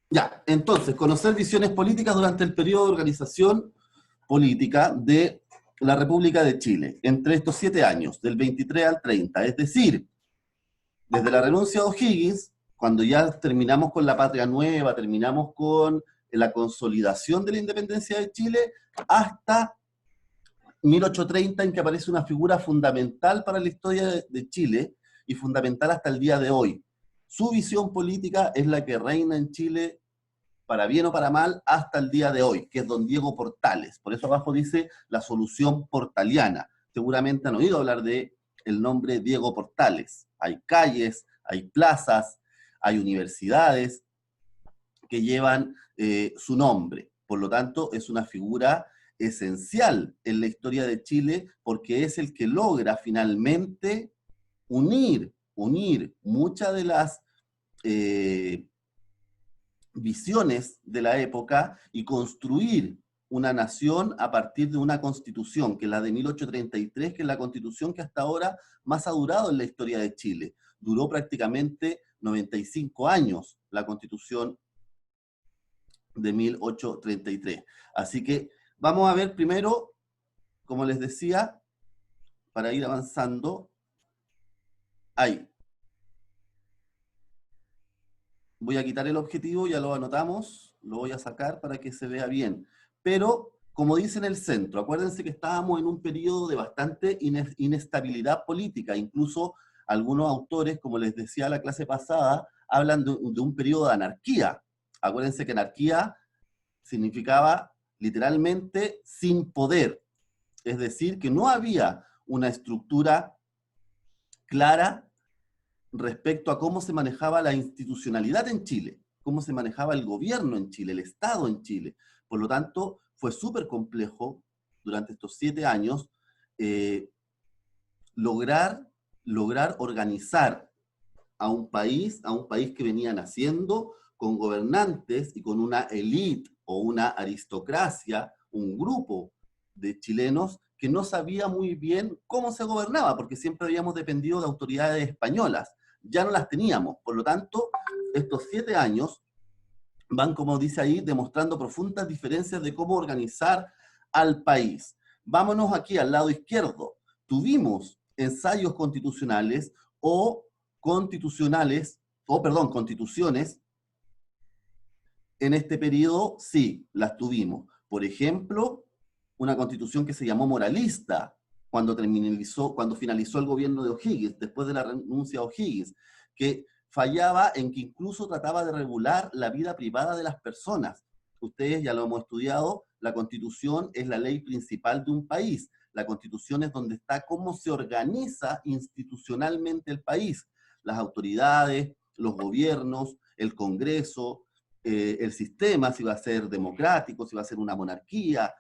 Ya, entonces, conocer visiones políticas durante el periodo de organización política de la República de Chile, entre estos 7 años, del 23 al 30, es decir, desde la renuncia de O'Higgins, cuando ya terminamos con la Patria Nueva, terminamos con la consolidación de la independencia de Chile, hasta 1830, en que aparece una figura fundamental para la historia de Chile y fundamental hasta el día de hoy. Su visión política es la que reina en Chile, para bien o para mal, hasta el día de hoy, que es don Diego Portales. Por eso abajo dice la solución portaliana. Seguramente han oído hablar de el nombre Diego Portales. Hay calles, hay plazas, hay universidades que llevan su nombre. Por lo tanto, es una figura esencial en la historia de Chile porque es el que logra finalmente unir muchas de las visiones de la época y construir una nación a partir de una constitución, que es la de 1833, que es la constitución que hasta ahora más ha durado en la historia de Chile. Duró prácticamente 95 años la constitución de 1833. Así que vamos a ver primero, como les decía, para ir avanzando, ahí. Voy a quitar el objetivo, ya lo anotamos, lo voy a sacar para que se vea bien. Pero, como dice en el centro, acuérdense que estábamos en un periodo de bastante inestabilidad política. Incluso algunos autores, como les decía la clase pasada, hablan de un periodo de anarquía. Acuérdense que anarquía significaba literalmente sin poder. Es decir, que no había una estructura clara respecto a cómo se manejaba la institucionalidad en Chile, cómo se manejaba el gobierno en Chile, el Estado en Chile. Por lo tanto, fue súper complejo durante estos 7 años eh, lograr, lograr organizar a un país que venía naciendo con gobernantes y con una élite o una aristocracia, un grupo de chilenos que no sabía muy bien cómo se gobernaba, porque siempre habíamos dependido de autoridades españolas. Ya no las teníamos. Por lo tanto, estos 7 años van, como dice ahí, demostrando profundas diferencias de cómo organizar al país. Vámonos aquí al lado izquierdo. Tuvimos ensayos constitucionales o constitucionales, o perdón, constituciones en este periodo, sí, las tuvimos. Por ejemplo, una constitución que se llamó moralista cuando finalizó el gobierno de O'Higgins, después de la renuncia a O'Higgins, que fallaba en que incluso trataba de regular la vida privada de las personas. Ustedes ya lo hemos estudiado, la constitución es la ley principal de un país. La constitución es donde está cómo se organiza institucionalmente el país, las autoridades, los gobiernos, el Congreso, el sistema, si va a ser democrático, si va a ser una monarquía,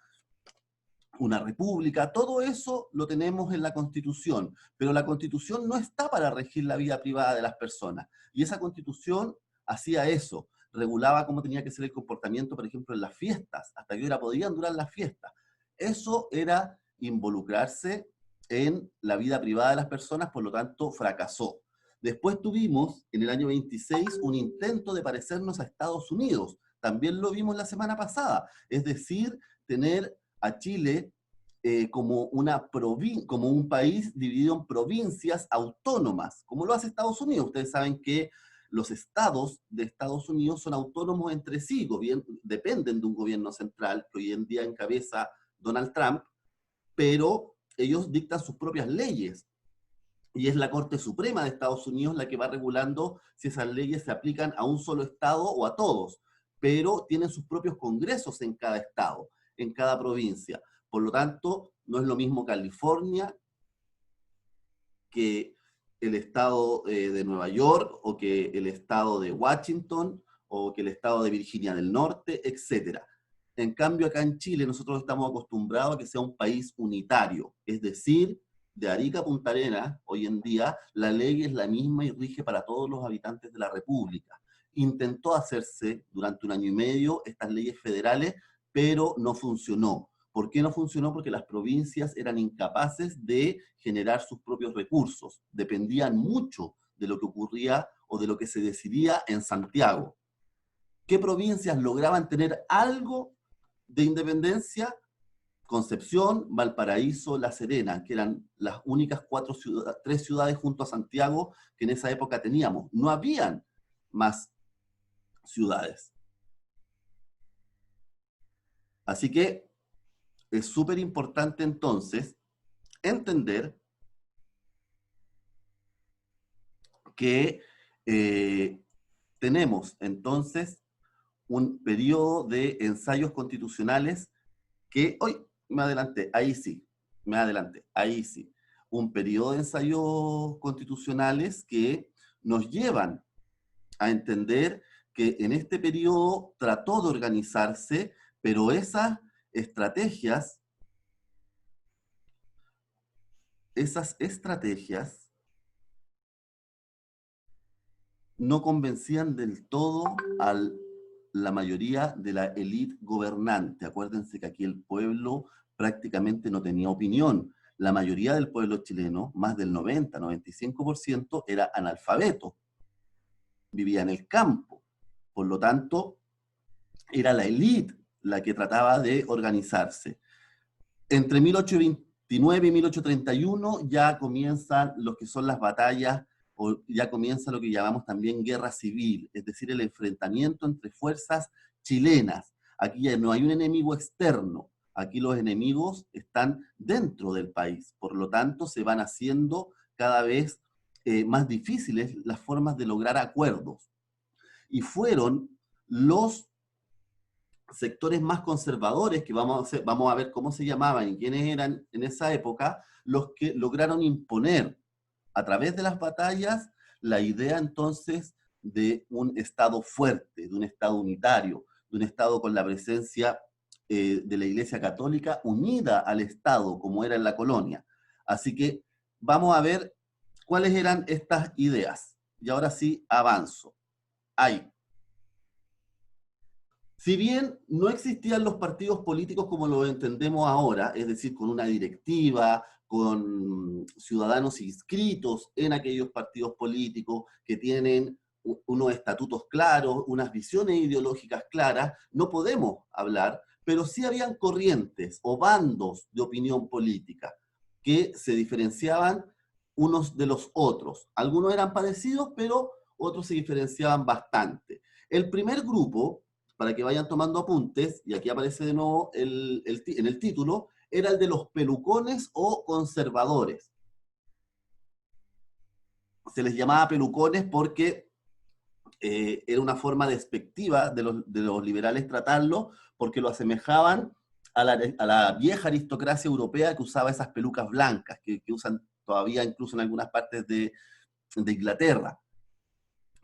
una república, todo eso lo tenemos en la Constitución, pero la Constitución no está para regir la vida privada de las personas. Y esa Constitución hacía eso, regulaba cómo tenía que ser el comportamiento, por ejemplo, en las fiestas, hasta qué hora podían durar las fiestas. Eso era involucrarse en la vida privada de las personas, por lo tanto, fracasó. Después tuvimos, en el año 26, un intento de parecernos a Estados Unidos. También lo vimos la semana pasada. Es decir, tener a Chile como, como un país dividido en provincias autónomas, como lo hace Estados Unidos. Ustedes saben que los estados de Estados Unidos son autónomos entre sí, dependen de un gobierno central, que hoy en día encabeza Donald Trump, pero ellos dictan sus propias leyes. Y es la Corte Suprema de Estados Unidos la que va regulando si esas leyes se aplican a un solo estado o a todos, pero tienen sus propios congresos en cada estado, en cada provincia. Por lo tanto, no es lo mismo California que el estado de Nueva York o que el estado de Washington o que el estado de Virginia del Norte, etc. En cambio, acá en Chile nosotros estamos acostumbrados a que sea un país unitario, es decir, de Arica a Punta Arenas, hoy en día, la ley es la misma y rige para todos los habitantes de la República. Intentó hacerse durante 1 año y medio estas leyes federales, pero no funcionó. ¿Por qué no funcionó? Porque las provincias eran incapaces de generar sus propios recursos. Dependían mucho de lo que ocurría o de lo que se decidía en Santiago. ¿Qué provincias lograban tener algo de independencia? Concepción, Valparaíso, La Serena, que eran las únicas tres ciudades junto a Santiago que en esa época teníamos. No habían más ciudades. Así que es súper importante entonces entender que tenemos entonces un periodo de ensayos constitucionales que, hoy me adelanté, ahí sí, me adelanté, ahí sí, un periodo de ensayos constitucionales que nos llevan a entender que en este periodo trató de organizarse, pero esas estrategias no convencían del todo a la mayoría de la élite gobernante. Acuérdense que aquí el pueblo prácticamente no tenía opinión. La mayoría del pueblo chileno, más del 90-95%, era analfabeto, vivía en el campo. Por lo tanto, era la élite la que trataba de organizarse. Entre 1829 y 1831 ya comienzan lo que son las batallas, o ya comienza lo que llamamos también guerra civil, es decir, el enfrentamiento entre fuerzas chilenas. Aquí ya no hay un enemigo externo, aquí los enemigos están dentro del país, por lo tanto se van haciendo cada vez más difíciles las formas de lograr acuerdos. Y fueron los sectores más conservadores, que vamos a ver cómo se llamaban y quiénes eran en esa época, los que lograron imponer a través de las batallas la idea entonces de un Estado fuerte, de un Estado unitario, de un Estado con la presencia de la Iglesia Católica unida al Estado, como era en la colonia. Así que vamos a ver cuáles eran estas ideas. Y ahora sí, avanzo. Hay Si bien no existían los partidos políticos como los entendemos ahora, es decir, con una directiva, con ciudadanos inscritos en aquellos partidos políticos que tienen unos estatutos claros, unas visiones ideológicas claras, no podemos hablar, pero sí habían corrientes o bandos de opinión política que se diferenciaban unos de los otros. Algunos eran parecidos, pero otros se diferenciaban bastante. El primer grupo, para que vayan tomando apuntes, y aquí aparece de nuevo en el título, era el de los pelucones o conservadores. Se les llamaba pelucones porque era una forma despectiva de los liberales tratarlo, porque lo asemejaban a la vieja aristocracia europea que usaba esas pelucas blancas, que usan todavía incluso en algunas partes de Inglaterra.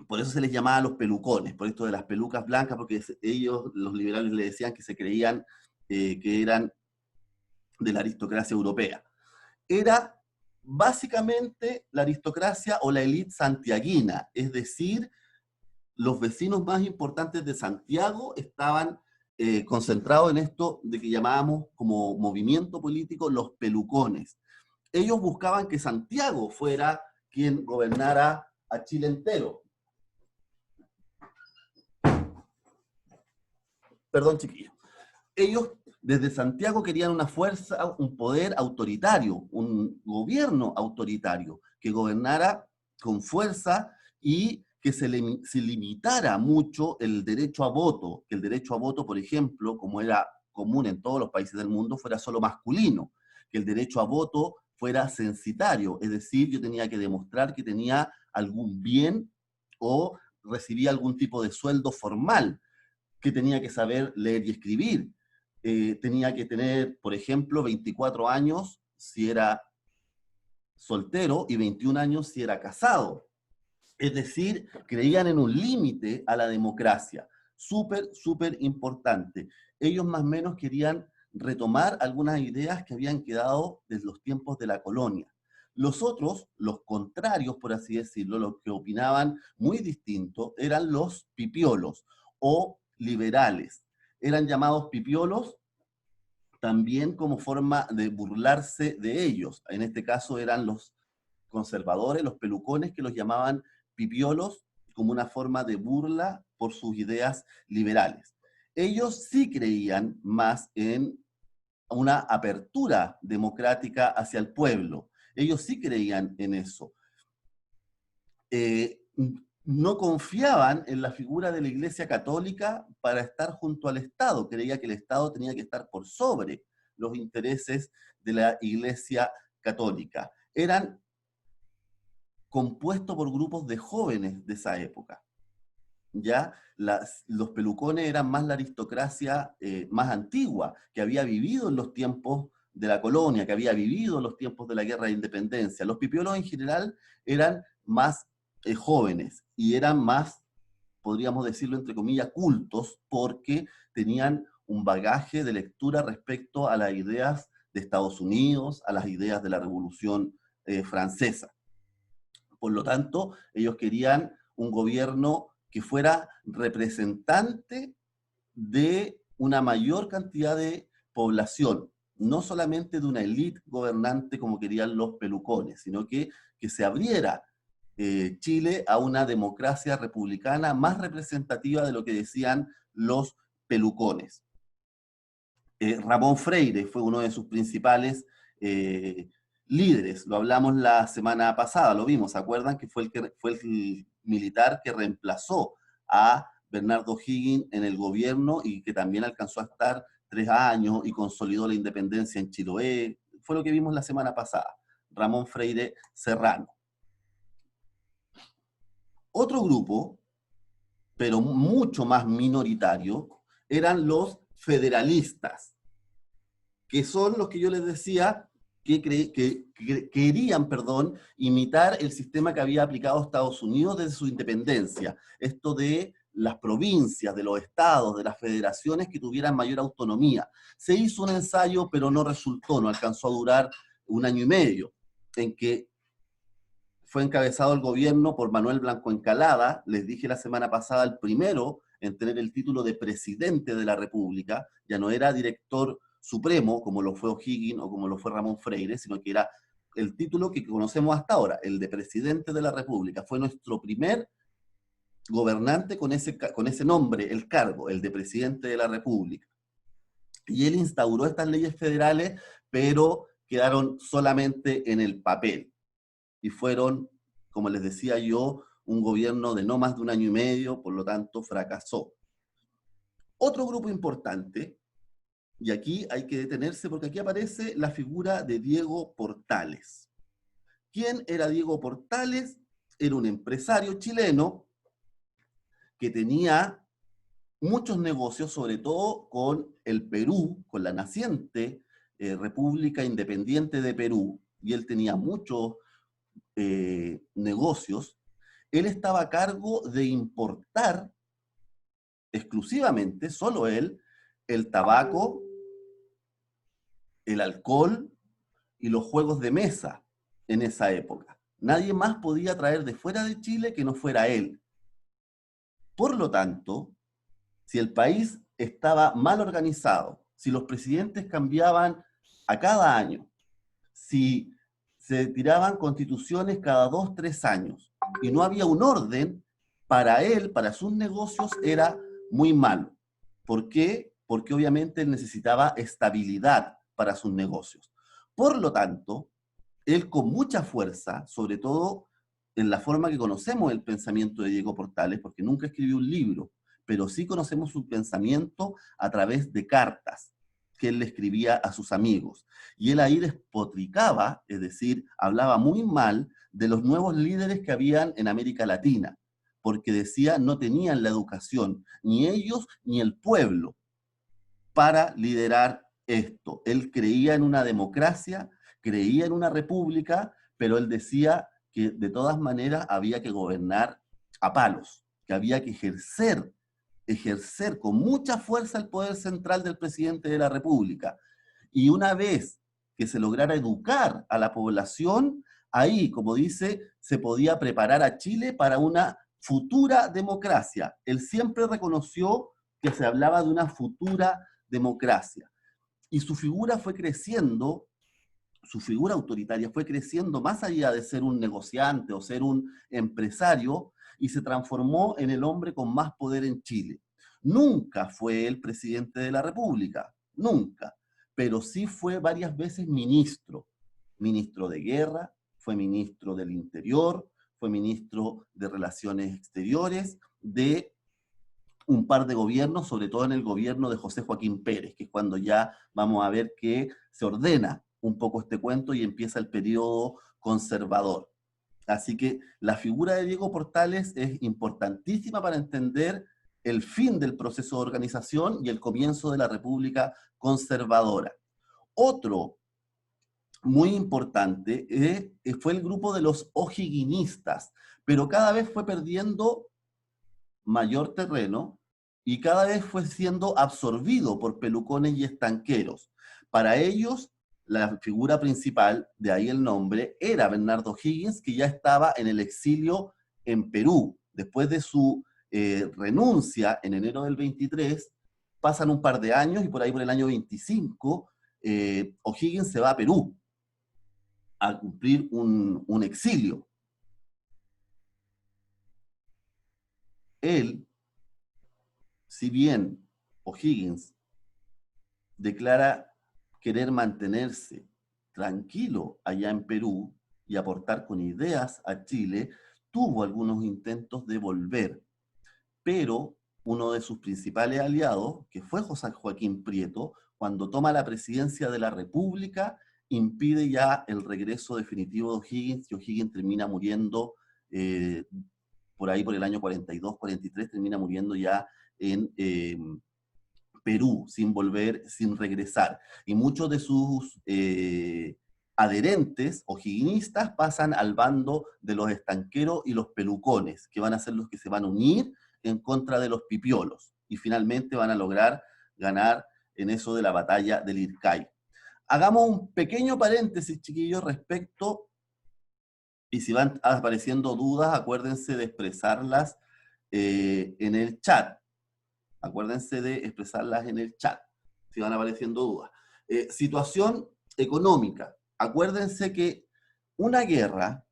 Por eso se les llamaba los pelucones, por esto de las pelucas blancas, porque ellos, los liberales, le decían que se creían que eran de la aristocracia europea. Era básicamente la aristocracia o la élite santiaguina, es decir, los vecinos más importantes de Santiago estaban concentrados en esto de que llamábamos como movimiento político los pelucones. Ellos buscaban que Santiago fuera quien gobernara a Chile entero. Perdón, chiquillos. Ellos desde Santiago querían una fuerza, un poder autoritario, un gobierno autoritario, que gobernara con fuerza y que se limitara mucho el derecho a voto, que el derecho a voto, por ejemplo, como era común en todos los países del mundo, fuera solo masculino, que el derecho a voto fuera censitario, es decir, yo tenía que demostrar que tenía algún bien o recibía algún tipo de sueldo formal, que tenía que saber leer y escribir, tenía que tener, por ejemplo, 24 años si era soltero y 21 años si era casado. Es decir, creían en un límite a la democracia. Súper, súper importante. Ellos más o menos querían retomar algunas ideas que habían quedado desde los tiempos de la colonia. Los otros, los contrarios, por así decirlo, los que opinaban muy distinto, eran los pipiolos o liberales. Eran llamados pipiolos también como forma de burlarse de ellos. En este caso eran los conservadores, los pelucones, que los llamaban pipiolos como una forma de burla por sus ideas liberales. Ellos sí creían más en una apertura democrática hacia el pueblo. Ellos sí creían en eso. No confiaban en la figura de la Iglesia Católica para estar junto al Estado. Creía que el Estado tenía que estar por sobre los intereses de la Iglesia Católica. Eran compuestos por grupos de jóvenes de esa época. Ya los pelucones eran más la aristocracia más antigua, que había vivido en los tiempos de la colonia, que había vivido en los tiempos de la guerra de independencia. Los pipiolos en general eran más jóvenes y eran más, podríamos decirlo entre comillas, cultos, porque tenían un bagaje de lectura respecto a las ideas de Estados Unidos, a las ideas de la Revolución Francesa. Por lo tanto, ellos querían un gobierno que fuera representante de una mayor cantidad de población, no solamente de una élite gobernante como querían los pelucones, sino que se abriera Chile a una democracia republicana más representativa de lo que decían los pelucones. Ramón Freire fue uno de sus principales líderes, lo hablamos la semana pasada, lo vimos, ¿se acuerdan? Que fue el militar que reemplazó a Bernardo O'Higgins en el gobierno y que también alcanzó a estar 3 años y consolidó la independencia en Chiloé. Fue lo que vimos la semana pasada, Ramón Freire Serrano. Otro grupo, pero mucho más minoritario, eran los federalistas, que son los que yo les decía que querían, imitar el sistema que había aplicado Estados Unidos desde su independencia. Esto de las provincias, de los estados, de las federaciones que tuvieran mayor autonomía. Se hizo un ensayo, pero no resultó, no alcanzó a durar 1 año y medio, en que fue encabezado el gobierno por Manuel Blanco Encalada, les dije la semana pasada, el primero en tener el título de presidente de la República, ya no era director supremo, como lo fue O'Higgins o como lo fue Ramón Freire, sino que era el título que conocemos hasta ahora, el de presidente de la República. Fue nuestro primer gobernante con ese nombre, el cargo, el de presidente de la República. Y él instauró estas leyes federales, pero quedaron solamente en el papel. Y fueron, como les decía yo, un gobierno de no más de 1 año y medio, por lo tanto fracasó. Otro grupo importante, y aquí hay que detenerse porque aquí aparece la figura de Diego Portales. ¿Quién era Diego Portales? Era un empresario chileno que tenía muchos negocios, sobre todo con el Perú, con la naciente República Independiente de Perú, y él tenía muchos negocios. Él estaba a cargo de importar exclusivamente, solo él, el tabaco, el alcohol y los juegos de mesa en esa época. Nadie más podía traer de fuera de Chile que no fuera él. Por lo tanto, si el país estaba mal organizado, si los presidentes cambiaban a cada año, si se tiraban constituciones cada 2, 3 años y no había un orden, para él, para sus negocios, era muy malo. ¿Por qué? Porque obviamente él necesitaba estabilidad para sus negocios. Por lo tanto, él con mucha fuerza, sobre todo en la forma que conocemos el pensamiento de Diego Portales, porque nunca escribió un libro, pero sí conocemos su pensamiento a través de cartas que él le escribía a sus amigos. Y él ahí despotricaba, es decir, hablaba muy mal de los nuevos líderes que habían en América Latina, porque decía no tenían la educación, ni ellos ni el pueblo, para liderar esto. Él creía en una democracia, creía en una república, pero él decía que de todas maneras había que gobernar a palos, que había que ejercer con mucha fuerza el poder central del presidente de la República. Y una vez que se lograra educar a la población, ahí, como dice, se podía preparar a Chile para una futura democracia. Él siempre reconoció que se hablaba de una futura democracia. Y su figura fue creciendo, su figura autoritaria fue creciendo más allá de ser un negociante o ser un empresario, y se transformó en el hombre con más poder en Chile. Nunca fue el presidente de la República, nunca, pero sí fue varias veces ministro, ministro de guerra, fue ministro del Interior, fue ministro de Relaciones Exteriores, de un par de gobiernos, sobre todo en el gobierno de José Joaquín Pérez, que es cuando ya vamos a ver que se ordena un poco este cuento y empieza el periodo conservador. Así que la figura de Diego Portales es importantísima para entender el fin del proceso de organización y el comienzo de la República Conservadora. Otro muy importante fue el grupo de los o'higginistas, pero cada vez fue perdiendo mayor terreno y cada vez fue siendo absorbido por pelucones y estanqueros. Para ellos, la figura principal, de ahí el nombre, era Bernardo O'Higgins, que ya estaba en el exilio en Perú. Después de su renuncia en enero del 23, pasan un par de años y por ahí por el año 25, O'Higgins se va a Perú a cumplir un exilio. Él, si bien O'Higgins declara querer mantenerse tranquilo allá en Perú y aportar con ideas a Chile, tuvo algunos intentos de volver, pero uno de sus principales aliados, que fue José Joaquín Prieto, cuando toma la presidencia de la República, impide ya el regreso definitivo de O'Higgins, y O'Higgins termina muriendo por ahí por el año 42, 43, termina muriendo ya en Perú, sin volver, sin regresar. Y muchos de sus adherentes o higginistas pasan al bando de los estanqueros y los pelucones, que van a ser los que se van a unir en contra de los pipiolos. Y finalmente van a lograr ganar en eso de la batalla del Ircay. Hagamos un pequeño paréntesis, chiquillos, respecto, y si van apareciendo dudas, acuérdense de expresarlas en el chat. Acuérdense de expresarlas en el chat, si van apareciendo dudas. Situación económica. Acuérdense que una guerra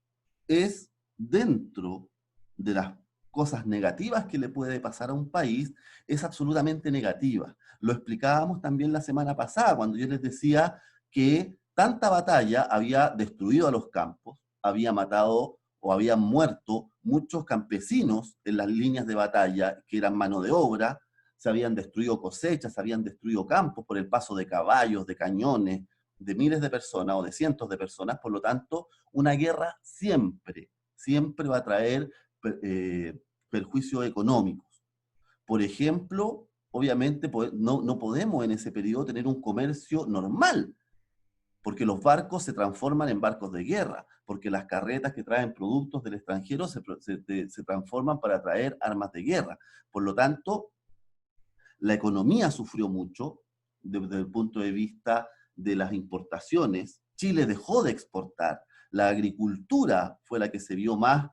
es dentro de las cosas negativas que le puede pasar a un país, es absolutamente negativa. Lo explicábamos también la semana pasada, cuando yo les decía que tanta batalla había destruido a los campos, había matado o habían muerto muchos campesinos en las líneas de batalla, que eran mano de obra, se habían destruido cosechas, se habían destruido campos por el paso de caballos, de cañones, de miles de personas o de cientos de personas. Por lo tanto, una guerra siempre, siempre va a traer perjuicios económicos. Por ejemplo, obviamente no podemos en ese periodo tener un comercio normal, porque los barcos se transforman en barcos de guerra, porque las carretas que traen productos del extranjero se transforman para traer armas de guerra. Por lo tanto, la economía sufrió mucho desde el punto de vista de las importaciones. Chile dejó de exportar. La agricultura fue la que se vio más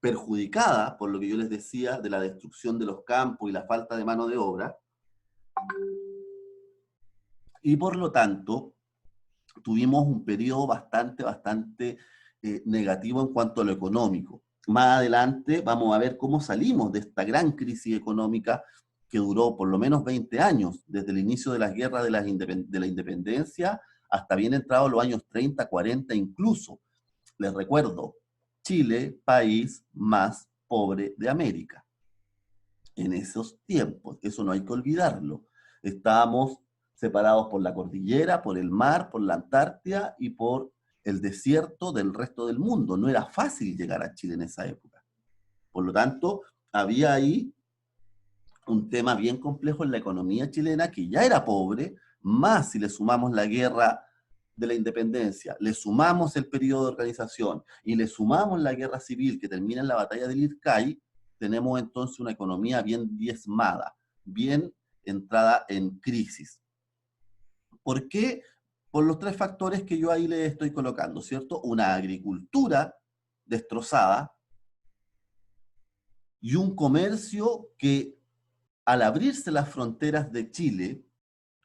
perjudicada por lo que yo les decía de la destrucción de los campos y la falta de mano de obra. Y por lo tanto, tuvimos un periodo bastante negativo en cuanto a lo económico. Más adelante vamos a ver cómo salimos de esta gran crisis económica que duró por lo menos 20 años, desde el inicio de las guerras de la independencia hasta bien entrados los años 30, 40 incluso. Les recuerdo, Chile, país más pobre de América. En esos tiempos, eso no hay que olvidarlo. Estábamos separados por la cordillera, por el mar, por la Antártida y por el desierto del resto del mundo. No era fácil llegar a Chile en esa época. Por lo tanto, había ahí un tema bien complejo en la economía chilena, que ya era pobre, más si le sumamos la guerra de la independencia, le sumamos el periodo de organización y le sumamos la guerra civil que termina en la batalla del Ircay, tenemos entonces una economía bien diezmada, bien entrada en crisis. ¿Por qué? Por los tres factores que yo ahí le estoy colocando, ¿cierto? Una agricultura destrozada y un comercio que al abrirse las fronteras de Chile,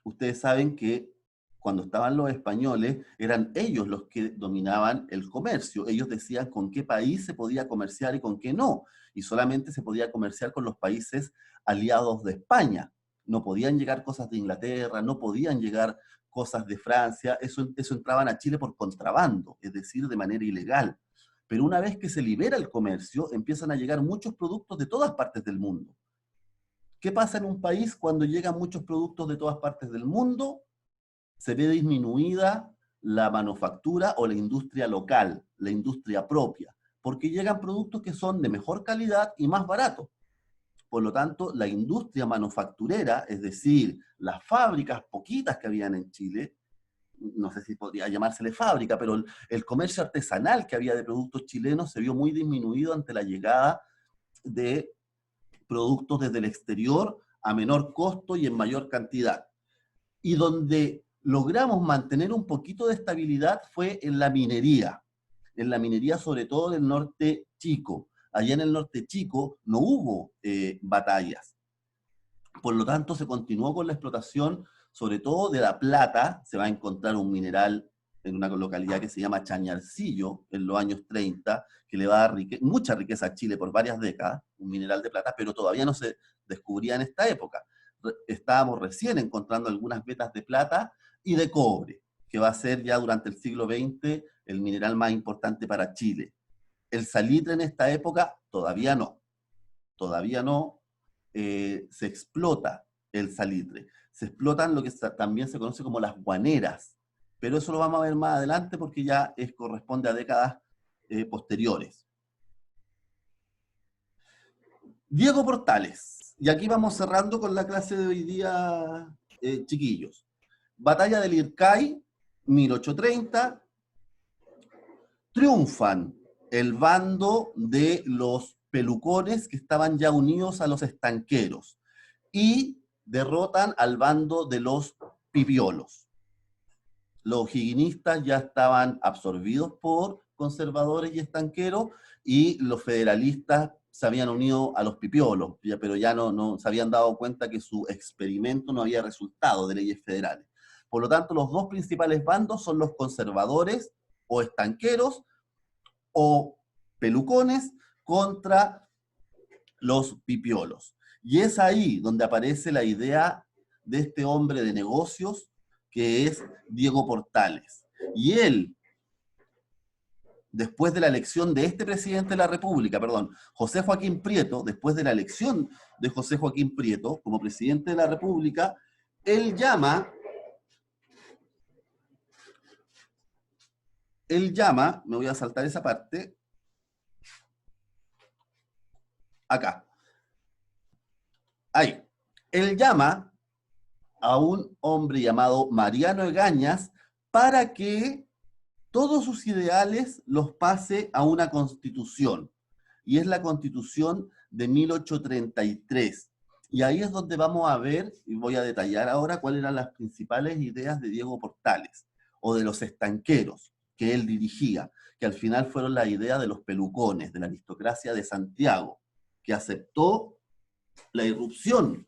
ustedes saben que cuando estaban los españoles, eran ellos los que dominaban el comercio. Ellos decían con qué país se podía comerciar y con qué no. Y solamente se podía comerciar con los países aliados de España. No podían llegar cosas de Inglaterra, no podían llegar cosas de Francia. Eso entraban a Chile por contrabando, es decir, de manera ilegal. Pero una vez que se libera el comercio, empiezan a llegar muchos productos de todas partes del mundo. ¿Qué pasa en un país cuando llegan muchos productos de todas partes del mundo? Se ve disminuida la manufactura o la industria local, la industria propia, porque llegan productos que son de mejor calidad y más baratos. Por lo tanto, la industria manufacturera, es decir, las fábricas poquitas que habían en Chile, no sé si podría llamársele fábrica, pero el comercio artesanal que había de productos chilenos se vio muy disminuido ante la llegada de productos desde el exterior a menor costo y en mayor cantidad. Y donde logramos mantener un poquito de estabilidad fue en la minería sobre todo del norte chico. Allá en el norte chico no hubo batallas. Por lo tanto, se continuó con la explotación, sobre todo de la plata. Se va a encontrar un mineral en una localidad que se llama Chañarcillo, en los años 30, que le va a dar mucha riqueza a Chile por varias décadas, un mineral de plata, pero todavía no se descubría en esta época. Estábamos recién encontrando algunas vetas de plata y de cobre, que va a ser ya durante el siglo XX el mineral más importante para Chile. El salitre en esta época todavía no se explota el salitre. Se explotan lo que también se conoce como las guaneras, pero eso lo vamos a ver más adelante porque ya corresponde a décadas posteriores. Diego Portales, y aquí vamos cerrando con la clase de hoy día, chiquillos. Batalla del Ircay, 1830, triunfan el bando de los pelucones que estaban ya unidos a los estanqueros y derrotan al bando de los pipiolos. Los higuinistas ya estaban absorbidos por conservadores y estanqueros y los federalistas se habían unido a los pipiolos, pero ya no se habían dado cuenta que su experimento no había resultado de leyes federales. Por lo tanto, los dos principales bandos son los conservadores o estanqueros o pelucones contra los pipiolos. Y es ahí donde aparece la idea de este hombre de negocios que es Diego Portales. Y él, después de la elección de este presidente de la República, José Joaquín Prieto, después de la elección de José Joaquín Prieto como presidente de la República, él llama, me voy a saltar esa parte, acá, ahí, él llama a un hombre llamado Mariano Egañas para que todos sus ideales los pase a una constitución. Y es la constitución de 1833. Y ahí es donde vamos a ver, y voy a detallar ahora, cuáles eran las principales ideas de Diego Portales, o de los estanqueros que él dirigía, que al final fueron la idea de los pelucones, de la aristocracia de Santiago, que aceptó la irrupción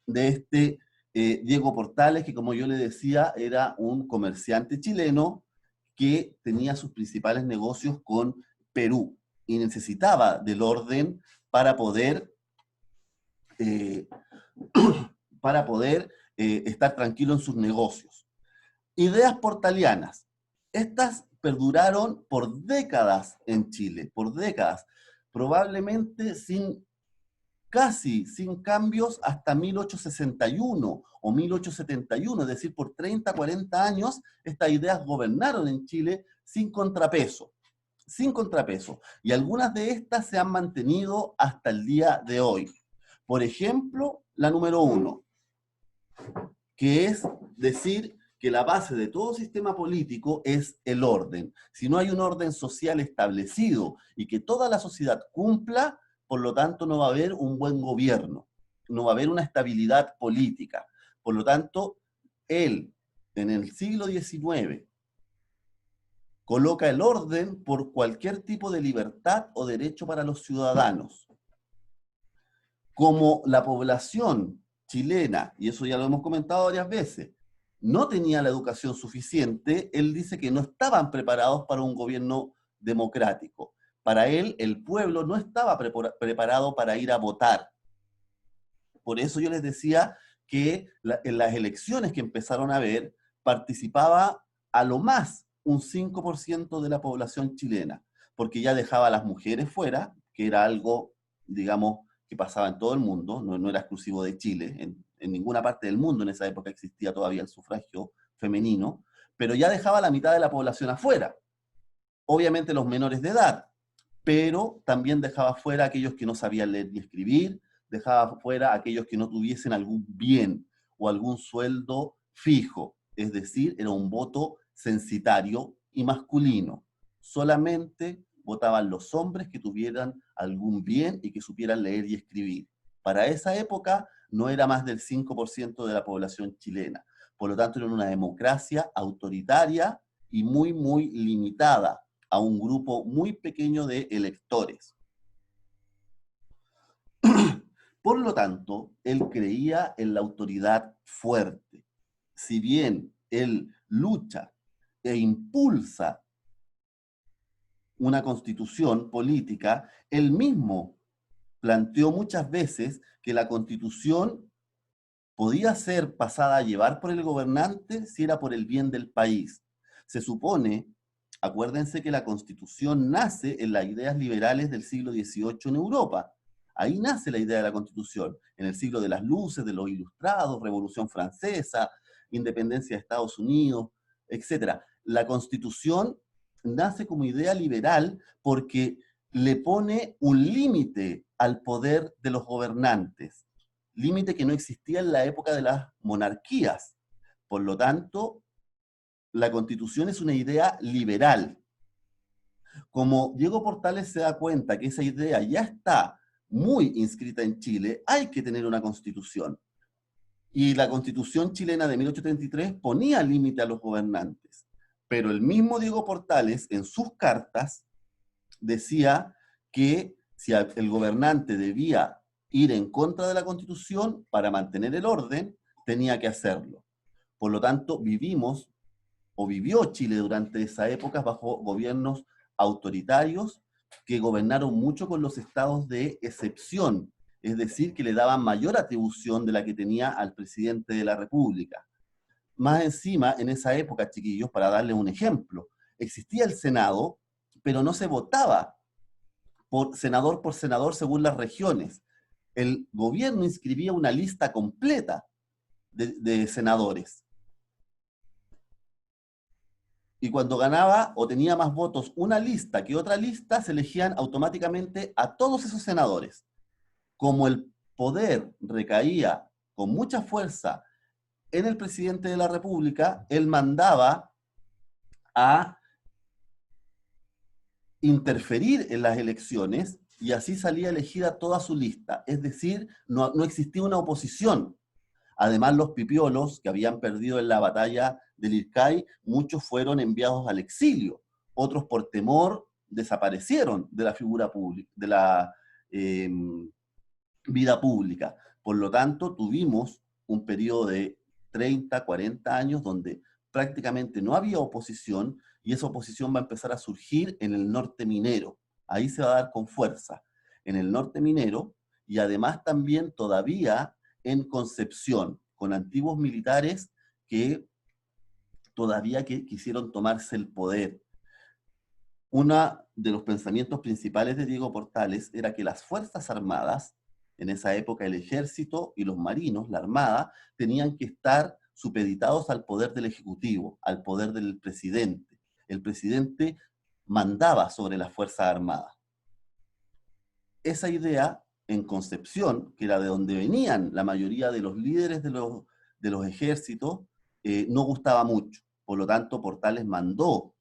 de este Diego Portales, que como yo le decía, era un comerciante chileno que tenía sus principales negocios con Perú y necesitaba del orden para poder, eh, estar tranquilo en sus negocios. Ideas portalianas. Estas perduraron por décadas en Chile, por décadas, probablemente casi sin cambios hasta 1861 o 1871, es decir, por 30, 40 años, estas ideas gobernaron en Chile sin contrapeso, y algunas de estas se han mantenido hasta el día de hoy. Por ejemplo, la número 1, que es decir que la base de todo sistema político es el orden. Si no hay un orden social establecido y que toda la sociedad cumpla, por lo tanto no va a haber un buen gobierno, no va a haber una estabilidad política. Por lo tanto, él, en el siglo XIX, coloca el orden por cualquier tipo de libertad o derecho para los ciudadanos. Como la población chilena, y eso ya lo hemos comentado varias veces, no tenía la educación suficiente, él dice que no estaban preparados para un gobierno democrático. Para él, el pueblo no estaba preparado para ir a votar. Por eso yo les decía que en las elecciones que empezaron a ver, participaba a lo más un 5% de la población chilena, porque ya dejaba a las mujeres fuera, que era algo, digamos, que pasaba en todo el mundo, no era exclusivo de Chile, en ninguna parte del mundo en esa época existía todavía el sufragio femenino, pero ya dejaba a la mitad de la población afuera, obviamente los menores de edad, pero también dejaba fuera a aquellos que no sabían leer ni escribir, dejaba fuera a aquellos que no tuviesen algún bien o algún sueldo fijo, es decir, era un voto censitario y masculino. Solamente votaban los hombres que tuvieran algún bien y que supieran leer y escribir. Para esa época no era más del 5% de la población chilena. Por lo tanto, era una democracia autoritaria y muy, muy limitada a un grupo muy pequeño de electores. Por lo tanto, él creía en la autoridad fuerte. Si bien él lucha e impulsa una constitución política, él mismo planteó muchas veces que la constitución podía ser pasada a llevar por el gobernante si era por el bien del país. Se supone, acuérdense que la Constitución nace en las ideas liberales del siglo XVIII en Europa. Ahí nace la idea de la Constitución, en el siglo de las luces, de los ilustrados, Revolución Francesa, independencia de Estados Unidos, etc. La Constitución nace como idea liberal porque le pone un límite al poder de los gobernantes, límite que no existía en la época de las monarquías. Por lo tanto, la Constitución es una idea liberal. Como Diego Portales se da cuenta que esa idea ya está muy inscrita en Chile, hay que tener una Constitución. Y la Constitución chilena de 1833 ponía límite a los gobernantes. Pero el mismo Diego Portales, en sus cartas, decía que si el gobernante debía ir en contra de la Constitución para mantener el orden, tenía que hacerlo. Por lo tanto, vivimos o vivió Chile durante esa época bajo gobiernos autoritarios que gobernaron mucho con los estados de excepción, es decir, que le daban mayor atribución de la que tenía al presidente de la República. Más encima, en esa época, chiquillos, para darles un ejemplo, existía el Senado, pero no se votaba por senador según las regiones. El gobierno inscribía una lista completa de senadores. Y cuando ganaba o tenía más votos una lista que otra lista, se elegían automáticamente a todos esos senadores. Como el poder recaía con mucha fuerza en el presidente de la República, él mandaba a interferir en las elecciones y así salía elegida toda su lista. Es decir, no existía una oposición. Además, los pipiolos que habían perdido en la batalla del Ircay, muchos fueron enviados al exilio. Otros por temor desaparecieron de la figura pública, de la vida pública. Por lo tanto, tuvimos un periodo de 30, 40 años donde prácticamente no había oposición y esa oposición va a empezar a surgir en el norte minero. Ahí se va a dar con fuerza, en el norte minero y además también todavía en Concepción, con antiguos militares que todavía quisieron tomarse el poder. Uno de los pensamientos principales de Diego Portales era que las Fuerzas Armadas, en esa época el ejército y los marinos, la armada, tenían que estar supeditados al poder del Ejecutivo, al poder del presidente. El presidente mandaba sobre las Fuerzas Armadas. Esa idea, en Concepción, que era de donde venían la mayoría de los líderes de los ejércitos, no gustaba mucho. Por lo tanto, Portales mandó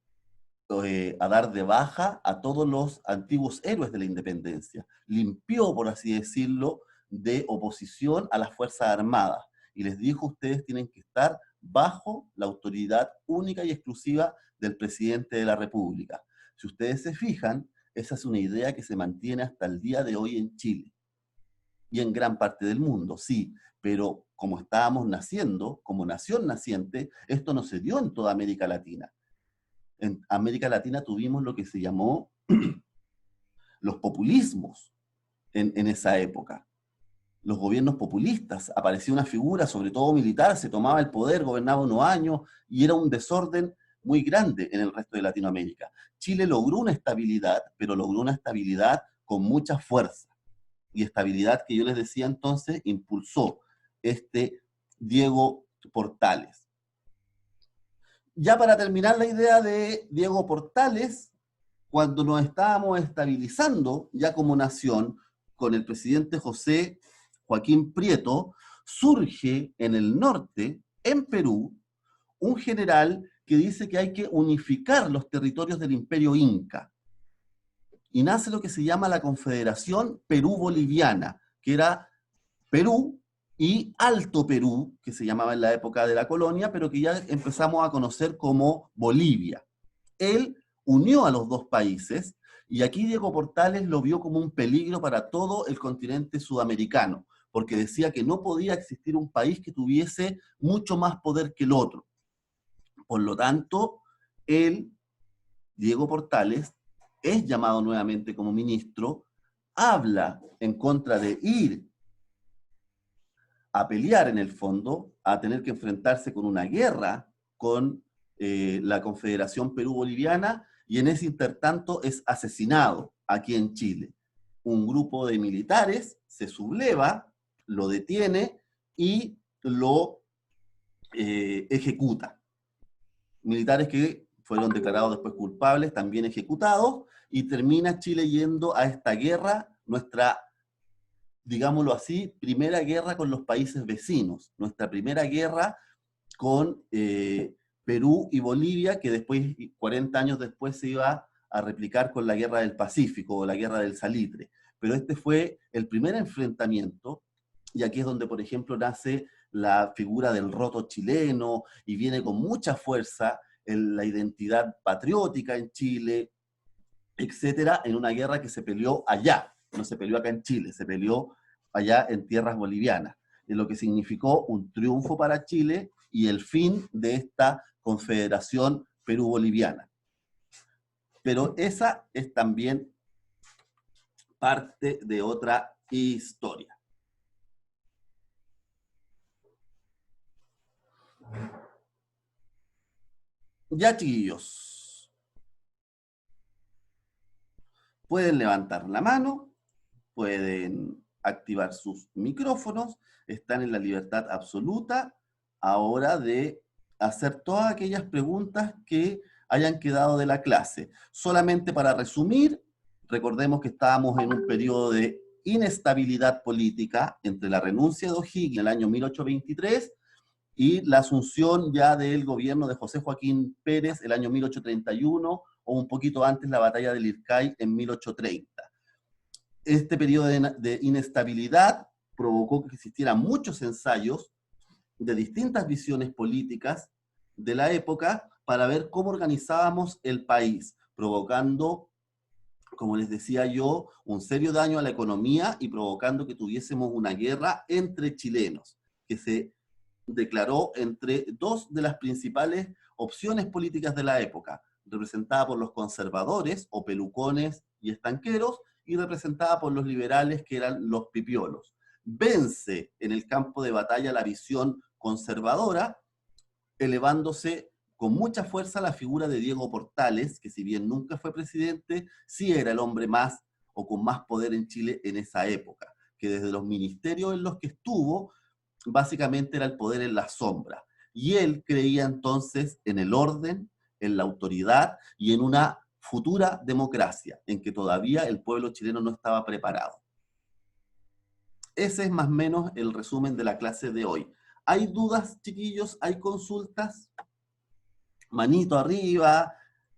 a dar de baja a todos los antiguos héroes de la independencia. Limpió, por así decirlo, de oposición a las Fuerzas Armadas. Y les dijo, ustedes tienen que estar bajo la autoridad única y exclusiva del presidente de la República. Si ustedes se fijan, esa es una idea que se mantiene hasta el día de hoy en Chile y en gran parte del mundo, sí, pero como estábamos naciendo, como nación naciente, esto no se dio en toda América Latina. En América Latina tuvimos lo que se llamó los populismos en esa época. Los gobiernos populistas, aparecía una figura, sobre todo militar, se tomaba el poder, gobernaba unos años, y era un desorden muy grande en el resto de Latinoamérica. Chile logró una estabilidad, pero logró una estabilidad con mucha fuerza. Y estabilidad que yo les decía entonces impulsó este Diego Portales. Ya para terminar la idea de Diego Portales, cuando nos estábamos estabilizando ya como nación, con el presidente José Joaquín Prieto, surge en el norte, en Perú, un general que dice que hay que unificar los territorios del Imperio Inca. Y nace lo que se llama la Confederación Perú-Boliviana, que era Perú y Alto Perú, que se llamaba en la época de la colonia, pero que ya empezamos a conocer como Bolivia. Él unió a los dos países, y aquí Diego Portales lo vio como un peligro para todo el continente sudamericano, porque decía que no podía existir un país que tuviese mucho más poder que el otro. Por lo tanto, él, Diego Portales, es llamado nuevamente como ministro, habla en contra de ir a pelear en el fondo, a tener que enfrentarse con una guerra con la Confederación Perú-Boliviana, y en ese intertanto es asesinado aquí en Chile. Un grupo de militares se subleva, lo detiene y lo ejecuta. Militares que fueron declarados después culpables, también ejecutados, y termina Chile yendo a esta guerra, nuestra, digámoslo así, primera guerra con los países vecinos, nuestra primera guerra con Perú y Bolivia, que después, 40 años después, se iba a replicar con la Guerra del Pacífico o la Guerra del Salitre. Pero este fue el primer enfrentamiento, y aquí es donde, por ejemplo, nace la figura del roto chileno, y viene con mucha fuerza en la identidad patriótica en Chile, etcétera, en una guerra que se peleó allá, no se peleó acá en Chile, se peleó allá en tierras bolivianas, en lo que significó un triunfo para Chile y el fin de esta confederación Perú-Boliviana. Pero esa es también parte de otra historia. Ya, chiquillos, pueden levantar la mano, pueden activar sus micrófonos, están en la libertad absoluta ahora de hacer todas aquellas preguntas que hayan quedado de la clase. Solamente para resumir, recordemos que estábamos en un periodo de inestabilidad política entre la renuncia de O'Higgins en el año 1823 y la asunción ya del gobierno de José Joaquín Pérez el año 1831, o un poquito antes la batalla del Ircay en 1830. Este periodo de inestabilidad provocó que existieran muchos ensayos de distintas visiones políticas de la época para ver cómo organizábamos el país, provocando, como les decía yo, un serio daño a la economía y provocando que tuviésemos una guerra entre chilenos, que se declaró entre dos de las principales opciones políticas de la época, representada por los conservadores o pelucones y estanqueros, y representada por los liberales, que eran los pipiolos. Vence en el campo de batalla la visión conservadora, elevándose con mucha fuerza la figura de Diego Portales, que si bien nunca fue presidente, sí era el hombre más o con más poder en Chile en esa época, que desde los ministerios en los que estuvo, básicamente era el poder en la sombra. Y él creía entonces en el orden, en la autoridad y en una futura democracia, en que todavía el pueblo chileno no estaba preparado. Ese es más o menos el resumen de la clase de hoy. ¿Hay dudas, chiquillos? ¿Hay consultas? Manito arriba,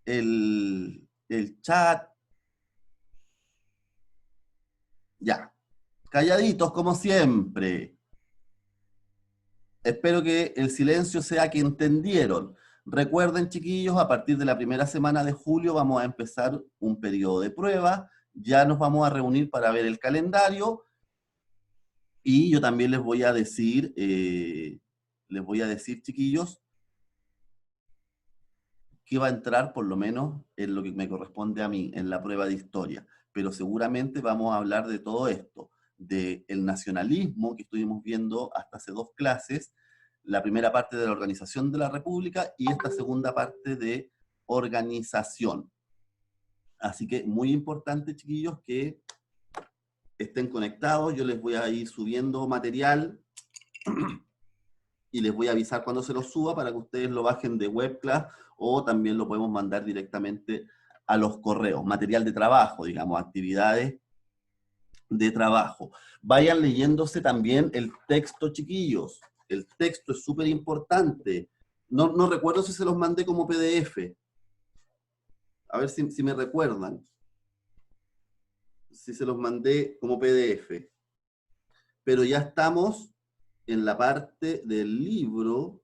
el chat. Ya. Calladitos como siempre. Espero que el silencio sea que entendieron. Recuerden, chiquillos, a partir de la primera semana de julio vamos a empezar un periodo de prueba. Ya nos vamos a reunir para ver el calendario. Y yo también les voy a decir, chiquillos, que va a entrar por lo menos en lo que me corresponde a mí, en la prueba de historia. Pero seguramente vamos a hablar de todo esto, del nacionalismo que estuvimos viendo hasta hace 2 clases, la primera parte de la organización de la República y esta segunda parte de organización. Así que muy importante, chiquillos, que estén conectados. Yo les voy a ir subiendo material y les voy a avisar cuando se los suba para que ustedes lo bajen de webclass o también lo podemos mandar directamente a los correos. Material de trabajo, digamos, actividades de trabajo. Vayan leyéndose también el texto, chiquillos. El texto es súper importante. No recuerdo si se los mandé como PDF. A ver si me recuerdan. Si se los mandé como PDF. Pero ya estamos en la parte del libro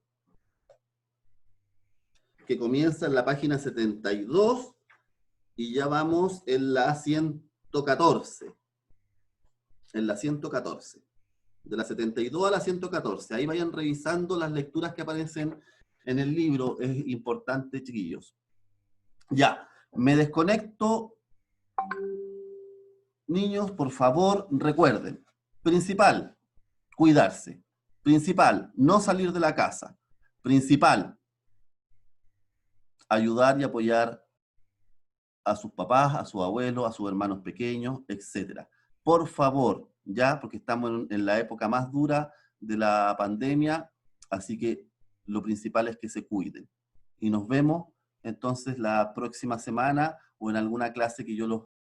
que comienza en la página 72 y ya vamos en la 114. En la 114. De la 72 a la 114. Ahí vayan revisando las lecturas que aparecen en el libro. Es importante, chiquillos. Ya, me desconecto. Niños, por favor, recuerden. Principal, cuidarse. Principal, no salir de la casa. Principal, ayudar y apoyar a sus papás, a sus abuelos, a sus hermanos pequeños, etc. Por favor, ya, porque estamos en la época más dura de la pandemia, así que lo principal es que se cuiden. Y nos vemos entonces la próxima semana o en alguna clase que yo los